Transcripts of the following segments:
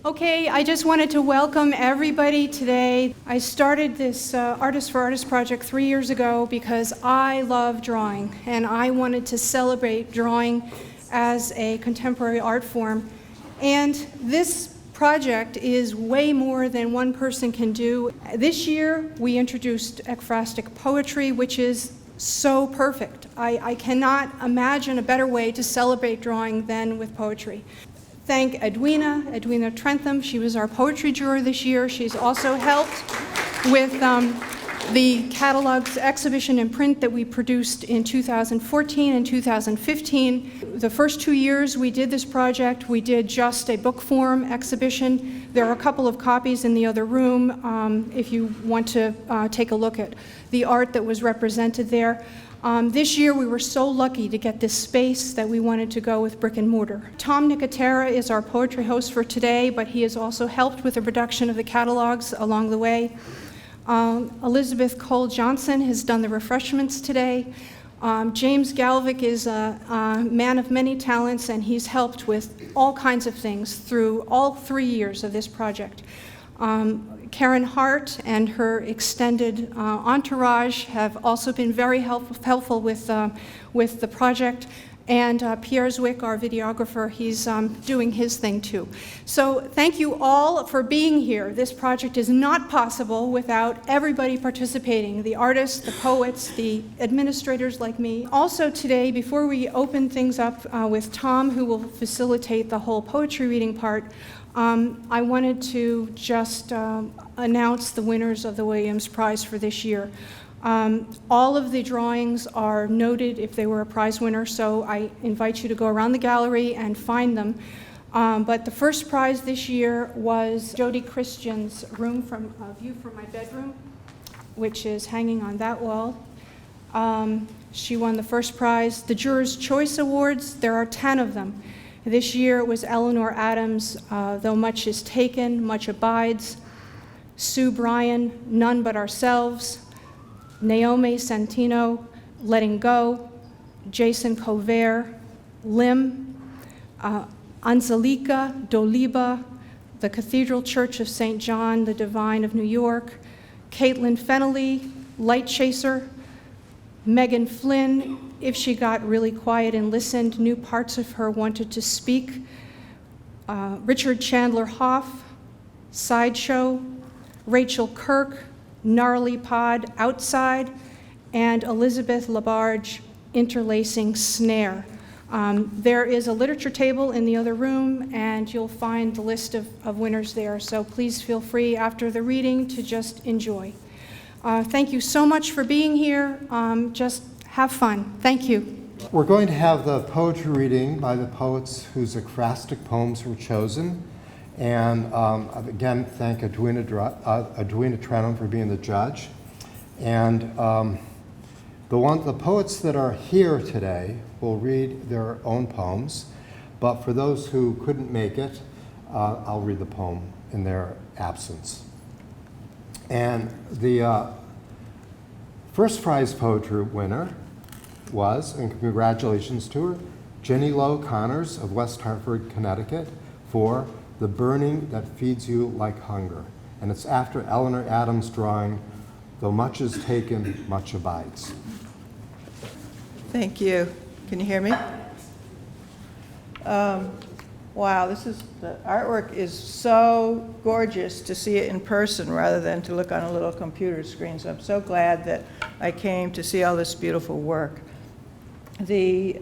Okay, I just wanted to welcome everybody today. I started this Artist for Artists project 3 years ago because I love drawing, and I wanted to celebrate drawing as a contemporary art form. And this project is way more than one person can do. This year, we introduced Ekphrastic poetry, which is so perfect. I cannot imagine a better way to celebrate drawing than with poetry. Thank Edwina Trentham. She was our poetry juror this year. She's also helped with the catalogs exhibition and print that we produced in 2014 and 2015. The first 2 years we did this project, we did just a book form exhibition. There are a couple of copies in the other room if you want to take a look at the art that was represented there. This year we were so lucky to get this space that we wanted to go with brick and mortar. Tom Nicotera is our poetry host for today, but he has also helped with the production of the catalogs along the way. Elizabeth Cole Johnson has done the refreshments today. James Galvic is a man of many talents, and he's helped with all kinds of things through all 3 years of this project. Karen Hart and her extended entourage have also been very helpful with the project. And Pierre Zwick, our videographer, he's doing his thing too. So thank you all for being here. This project is not possible without everybody participating, the artists, the poets, the administrators like me. Also today, before we open things up with Tom, who will facilitate the whole poetry reading part, I wanted to just announce the winners of the Williams Prize for this year. All of the drawings are noted if they were a prize winner, so I invite you to go around the gallery and find them. But the first prize this year was Jody Christian's view from my bedroom, which is hanging on that wall. She won the first prize. The Jurors' Choice Awards, there are 10 of them. This year it was Eleanor Adams, Though Much Is Taken, Much Abides, Sue Bryan, None But Ourselves, Naomi Santino, Letting Go, Jason Covert, Lim, Anzalika Doliba, the Cathedral Church of St. John the Divine of New York, Caitlin Fennelly, Light Chaser, Megan Flynn, If She Got Really Quiet and Listened, New Parts of Her Wanted to Speak, Richard Chandler Hoff, Sideshow, Rachel Kirk, Gnarly Pod, Outside, and Elizabeth Labarge, Interlacing Snare. There is a literature table in the other room, and you'll find the list of winners there, so please feel free after the reading to just enjoy. Thank you so much for being here. Just have fun. Thank you. We're going to have the poetry reading by the poets whose ekphrastic poems were chosen. And again, thank Edwina Trentham for being the judge. And the poets that are here today will read their own poems, but for those who couldn't make it, I'll read the poem in their absence. And the first prize poetry winner was, and congratulations to her, Jenny Lowe Connors of West Hartford, Connecticut, for The Burning That Feeds You Like Hunger. And it's after Eleanor Adams' drawing, Though Much Is Taken, Much Abides. Thank you. Can you hear me? Wow, the artwork is so gorgeous to see it in person rather than to look on a little computer screen. So I'm so glad that I came to see all this beautiful work. The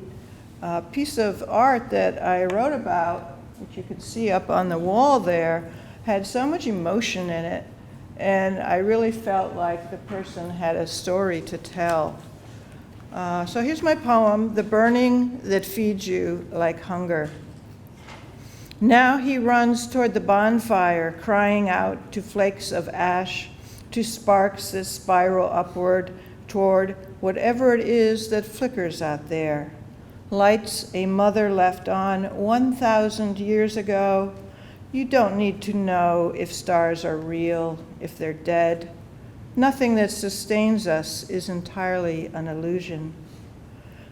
piece of art that I wrote about, which you can see up on the wall there, had so much emotion in it, and I really felt like the person had a story to tell. So here's my poem, The Burning That Feeds You Like Hunger. Now he runs toward the bonfire, crying out to flakes of ash, to sparks that spiral upward toward whatever it is that flickers out there. Lights a mother left on 1,000 years ago. You don't need to know if stars are real, if they're dead. Nothing that sustains us is entirely an illusion.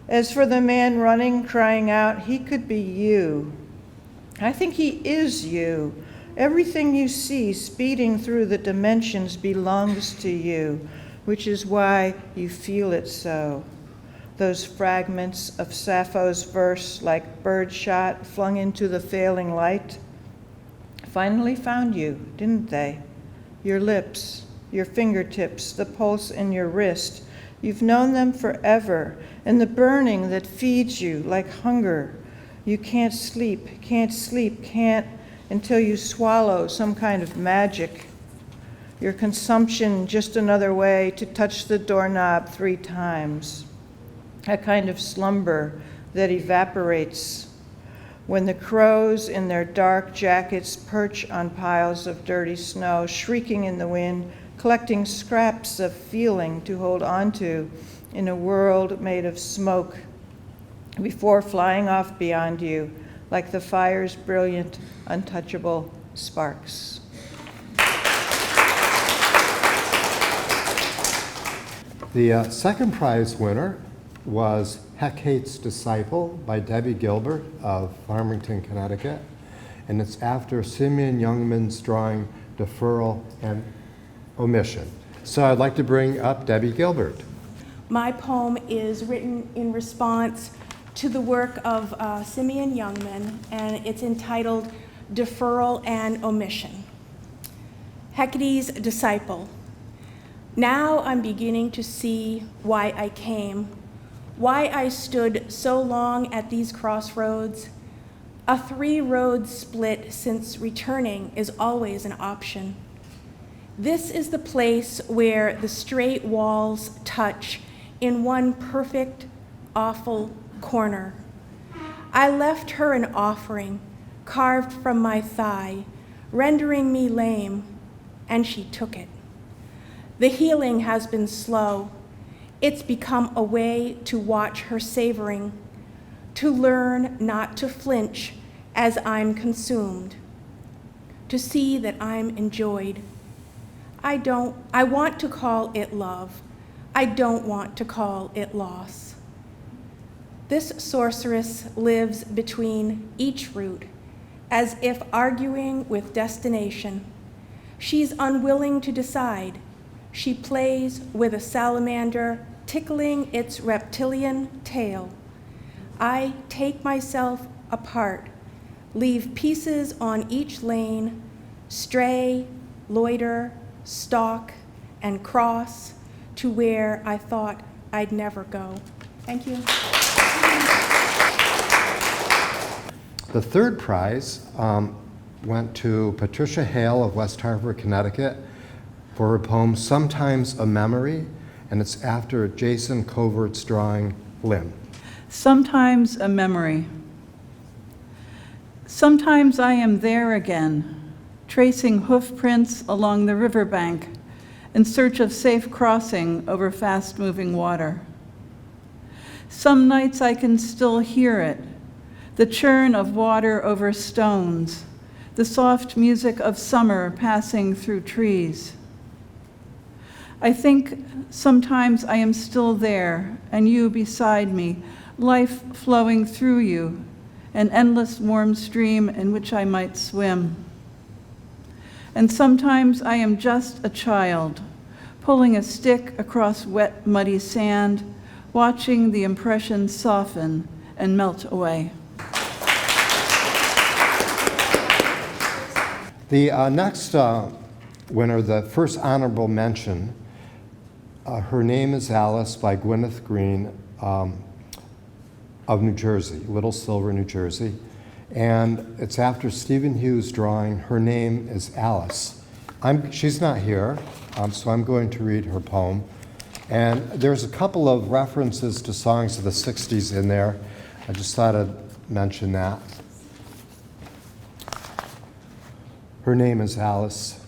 As for the man running, crying out, he could be you. I think he is you, Everything you see speeding through the dimensions belongs to you, which is why you feel it so. Those fragments of Sappho's verse, like birdshot flung into the failing light, finally found you, didn't they? Your lips, your fingertips, the pulse in your wrist. You've known them forever, and the burning that feeds you like hunger. You can't sleep, can't until you swallow some kind of magic. Your consumption just another way to touch the doorknob 3 times. A kind of slumber that evaporates when the crows in their dark jackets perch on piles of dirty snow, shrieking in the wind, collecting scraps of feeling to hold on to in a world made of smoke before flying off beyond you like the fire's brilliant, untouchable sparks. The second prize winner was Hecate's Disciple by Debbie Gilbert of Farmington, Connecticut. And it's after Simeon Youngman's drawing Deferral and Omission. So I'd like to bring up Debbie Gilbert. My poem is written in response to the work of Simeon Youngman, and it's entitled Deferral and Omission. Hecate's Disciple. Now I'm beginning to see why I came, why I stood so long at these crossroads. A 3-road split since returning is always an option. This is the place where the straight walls touch in one perfect, awful corner. I left her an offering carved from my thigh, rendering me lame, and she took it. The healing has been slow. It's become a way to watch her savoring, to learn not to flinch as I'm consumed, to see that I'm enjoyed. I want to call it love. I don't want to call it loss. This sorceress lives between each root, as if arguing with destination. She's unwilling to decide. She plays with a salamander, tickling its reptilian tail. I take myself apart, leave pieces on each lane, stray, loiter, stalk, and cross to where I thought I'd never go. Thank you. The third prize went to Patricia Hale of West Hartford, Connecticut, for her poem Sometimes a Memory, and it's after Jason Covert's drawing Limb. Sometimes a memory. Sometimes I am there again, tracing hoof prints along the riverbank in search of safe crossing over fast-moving water. Some nights I can still hear it, the churn of water over stones, the soft music of summer passing through trees. I think sometimes I am still there, and you beside me, life flowing through you, an endless warm stream in which I might swim. And sometimes I am just a child, pulling a stick across wet, muddy sand, watching the impressions soften and melt away. The next winner, the first honorable mention, Her Name is Alice by Gwyneth Green of New Jersey, Little Silver, New Jersey. And it's after Stephen Hughes' drawing Her Name is Alice. She's not here, so I'm going to read her poem. And there's a couple of references to songs of the 60s in there. I just thought I'd mention that. Her name is Alice.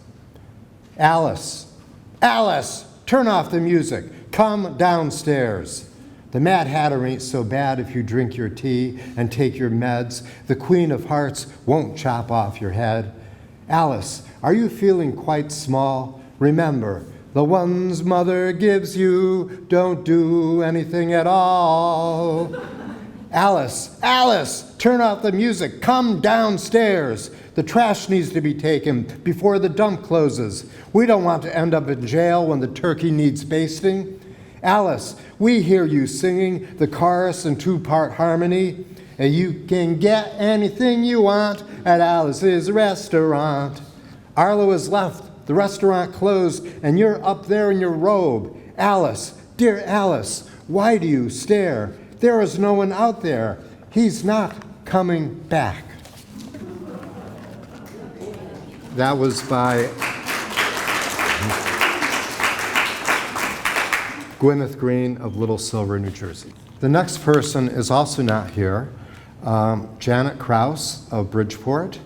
Alice, Alice, turn off the music. Come downstairs. The Mad Hatter ain't so bad if you drink your tea and take your meds. The Queen of Hearts won't chop off your head. Alice, are you feeling quite small? Remember, the ones mother gives you don't do anything at all. Alice, Alice, turn off the music. Come downstairs. The trash needs to be taken before the dump closes. We don't want to end up in jail when the turkey needs basting. Alice, we hear you singing the chorus in two-part harmony, and you can get anything you want at Alice's restaurant. Arlo has left, the restaurant closed, and you're up there in your robe. Alice, dear Alice, why do you stare? There is no one out there. He's not coming back. That was by Gwyneth Green of Little Silver, New Jersey. The next person is also not here, Janet Krause of Bridgeport,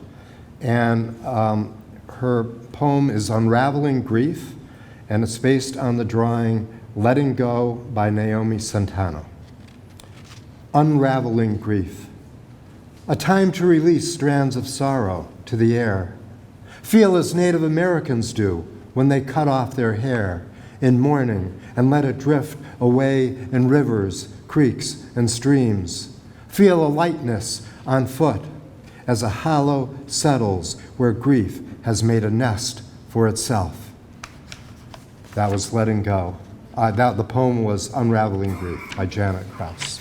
and her poem is Unraveling Grief, and it's based on the drawing Letting Go by Naomi Centano. Unraveling grief. A time to release strands of sorrow to the air. Feel as Native Americans do when they cut off their hair in mourning and let it drift away in rivers, creeks, and streams. Feel a lightness on foot as a hollow settles where grief has made a nest for itself. That was Letting Go. The poem was Unraveling Grief by Janet Krause.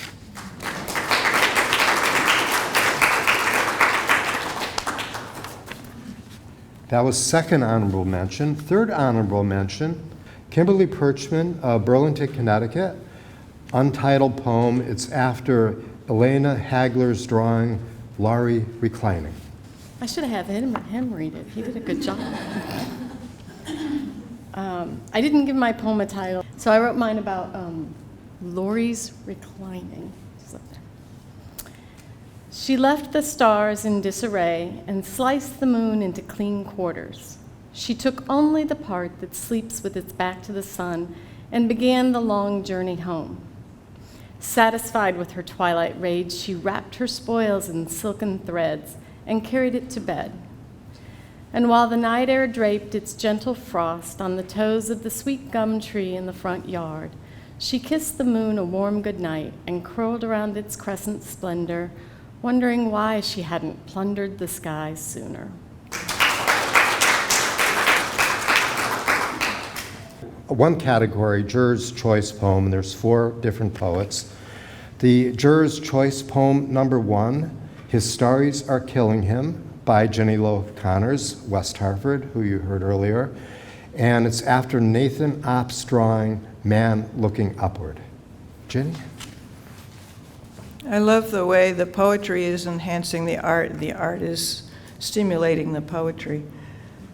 That was second honorable mention. Third honorable mention, Kimberly Perchman of Burlington, Connecticut. Untitled poem. It's after Elena Hagler's drawing, Laurie Reclining. I should have had him read it. He did a good job. I didn't give my poem a title, so I wrote mine about Laurie's reclining. She left the stars in disarray and sliced the moon into clean quarters. She took only the part that sleeps with its back to the sun and began the long journey home. Satisfied with her twilight rage, she wrapped her spoils in silken threads and carried it to bed. And while the night air draped its gentle frost on the toes of the sweet gum tree in the front yard, she kissed the moon a warm goodnight and curled around its crescent splendor, wondering why she hadn't plundered the sky sooner. One category, Juror's Choice Poem, and there's 4 different poets. The Juror's Choice Poem number 1, His Stories Are Killing Him, by Jenny Lowe Connors, West Hartford, who you heard earlier. And it's after Nathan Opp's drawing, Man Looking Upward. Jenny? I love the way the poetry is enhancing the art is stimulating the poetry.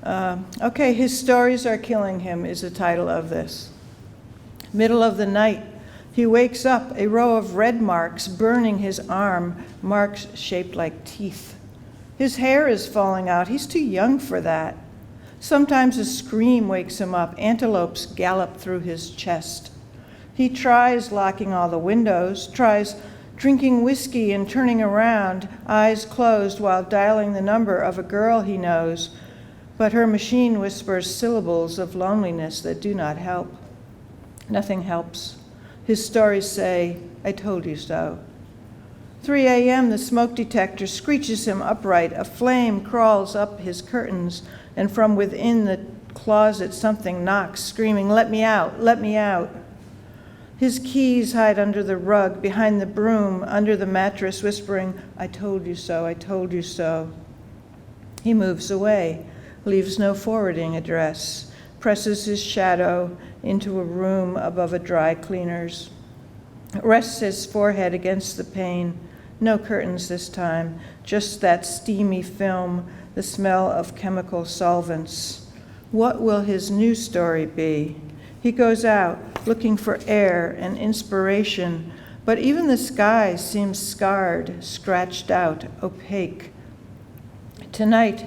Okay, His Stories Are Killing Him is the title of this. Middle of the night, he wakes up, a row of red marks burning his arm, marks shaped like teeth. His hair is falling out. He's too young for that. Sometimes a scream wakes him up. Antelopes gallop through his chest. He tries locking all the windows, tries drinking whiskey and turning around, eyes closed while dialing the number of a girl he knows. But her machine whispers syllables of loneliness that do not help. Nothing helps. His stories say, I told you so. 3 a.m., the smoke detector screeches him upright. A flame crawls up his curtains, and from within the closet something knocks, screaming, let me out, let me out. His keys hide under the rug, behind the broom, under the mattress, whispering, I told you so, I told you so. He moves away, leaves no forwarding address, presses his shadow into a room above a dry cleaner's, rests his forehead against the pane. No curtains this time, just that steamy film, the smell of chemical solvents. What will his new story be? He goes out, looking for air and inspiration, but even the sky seems scarred, scratched out, opaque. Tonight,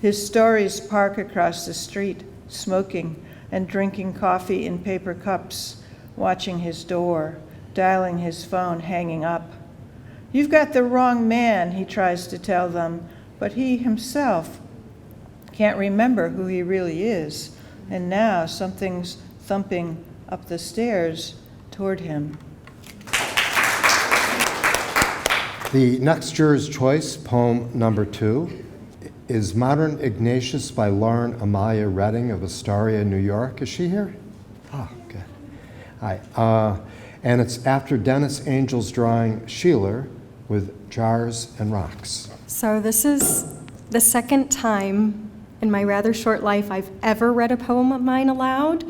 his stories park across the street, smoking and drinking coffee in paper cups, watching his door, dialing his phone, hanging up. You've got the wrong man, he tries to tell them, but he himself can't remember who he really is, and now something's thumping up the stairs toward him. The next juror's choice, poem number 2, is Modern Ignatius by Lauren Amalia Redding of Astoria, New York. Is she here? Oh, good. Hi. And it's after Dennis Angel's drawing Sheeler with Jars and Rocks. So this is the second time in my rather short life I've ever read a poem of mine aloud.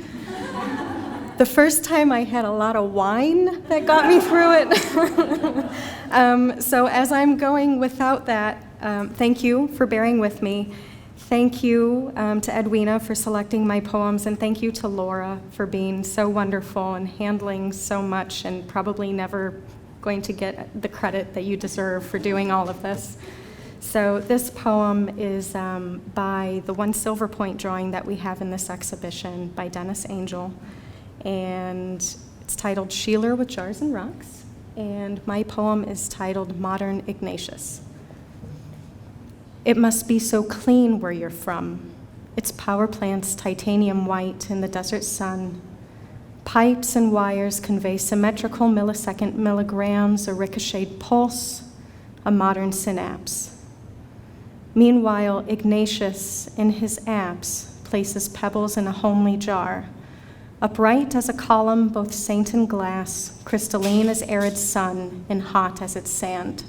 The first time I had a lot of wine that got me through it. So as I'm going without that, thank you for bearing with me. Thank you to Edwina for selecting my poems, and thank you to Laura for being so wonderful and handling so much and probably never going to get the credit that you deserve for doing all of this. So this poem is by the one silver point drawing that we have in this exhibition by Dennis Angel, and it's titled Sheeler with Jars and Rocks, and my poem is titled Modern Ignatius. It must be so clean where you're from. Its power plants titanium white in the desert sun. Pipes and wires convey symmetrical millisecond milligrams, a ricocheted pulse, a modern synapse. Meanwhile, Ignatius, in his apse, places pebbles in a homely jar. Upright as a column, both saint and glass, crystalline as arid sun, and hot as its sand.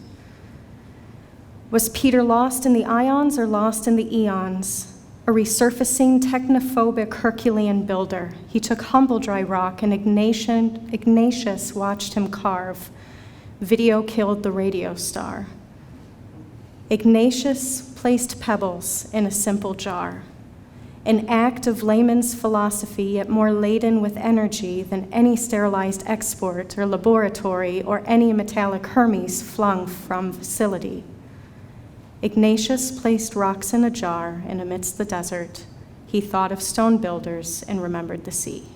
Was Peter lost in the ions or lost in the eons? A resurfacing, technophobic Herculean builder. He took humble dry rock, and Ignatius watched him carve. Video killed the radio star. Ignatius placed pebbles in a simple jar. An act of layman's philosophy, yet more laden with energy than any sterilized export or laboratory or any metallic Hermes flung from facility. Ignatius placed rocks in a jar, and amidst the desert, he thought of stone builders and remembered the sea.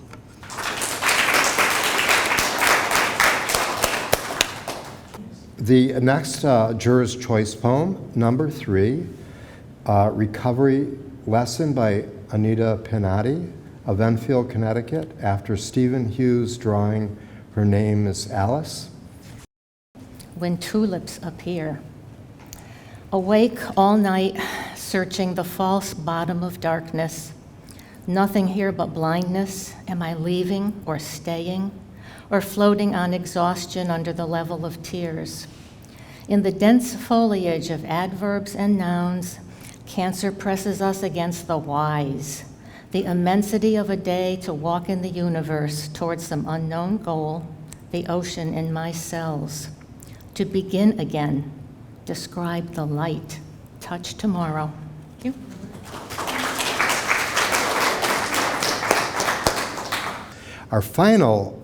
The next juror's choice poem, number 3, Recovery Lesson by Anita Pinati of Enfield, Connecticut, after Stephen Hughes' drawing Her Name is Alice. When tulips appear. Awake all night, searching the false bottom of darkness. Nothing here but blindness. Am I leaving or staying, or floating on exhaustion under the level of tears? In the dense foliage of adverbs and nouns, cancer presses us against the whys, the immensity of a day to walk in the universe towards some unknown goal, the ocean in my cells. To begin again, describe the light, touch tomorrow. Thank you. Our final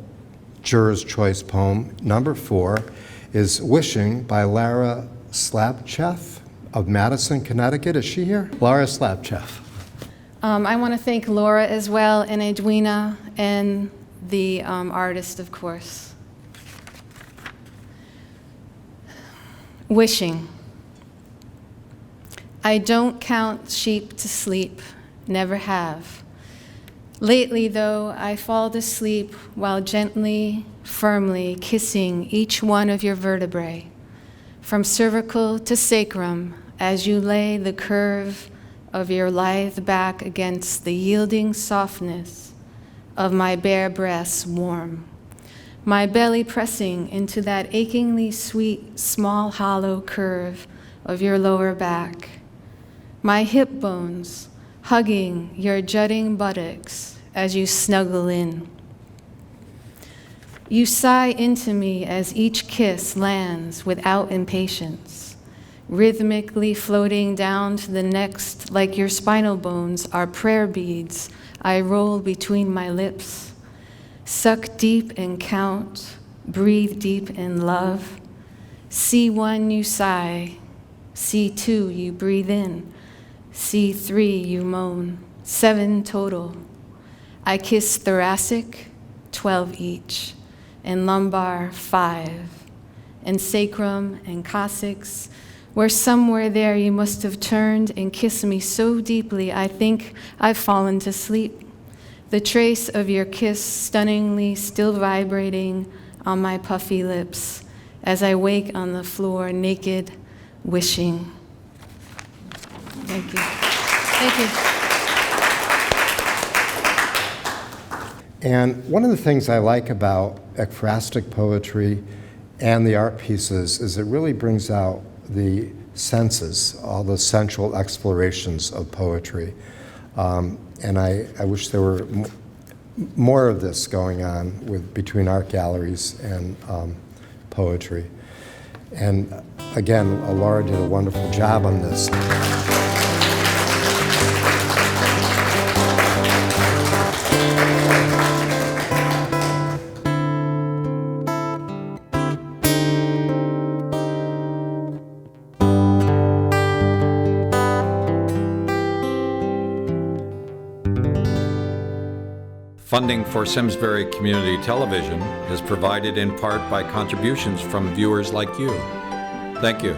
juror's choice poem, number 4, is Wishing by Lara Slapchev of Madison, Connecticut. Is she here? Lara Slapchev. I want to thank Laura as well, and Edwina, and the artist, of course. Wishing. I don't count sheep to sleep, never have. Lately, though, I fall to sleep while gently, firmly kissing each one of your vertebrae, from cervical to sacrum, as you lay the curve of your lithe back against the yielding softness of my bare breasts warm, my belly pressing into that achingly sweet, small hollow curve of your lower back, my hip bones hugging your jutting buttocks as you snuggle in. You sigh into me as each kiss lands without impatience, rhythmically floating down to the next like your spinal bones are prayer beads I roll between my lips. Suck deep and count, breathe deep in love. C1 you sigh, C2 you breathe in, C3 you moan, 7 total. I kiss thoracic, 12 each, and lumbar 5, and sacrum and coccyx, where somewhere there you must have turned and kissed me so deeply I think I've fallen to sleep. The trace of your kiss stunningly still vibrating on my puffy lips, as I wake on the floor naked, wishing. Thank you. Thank you. And one of the things I like about ekphrastic poetry and the art pieces is it really brings out the senses, all the sensual explorations of poetry. And I wish there were more of this going on between art galleries and poetry. And again, Laura did a wonderful job on this. Funding for Simsbury Community Television is provided in part by contributions from viewers like you. Thank you.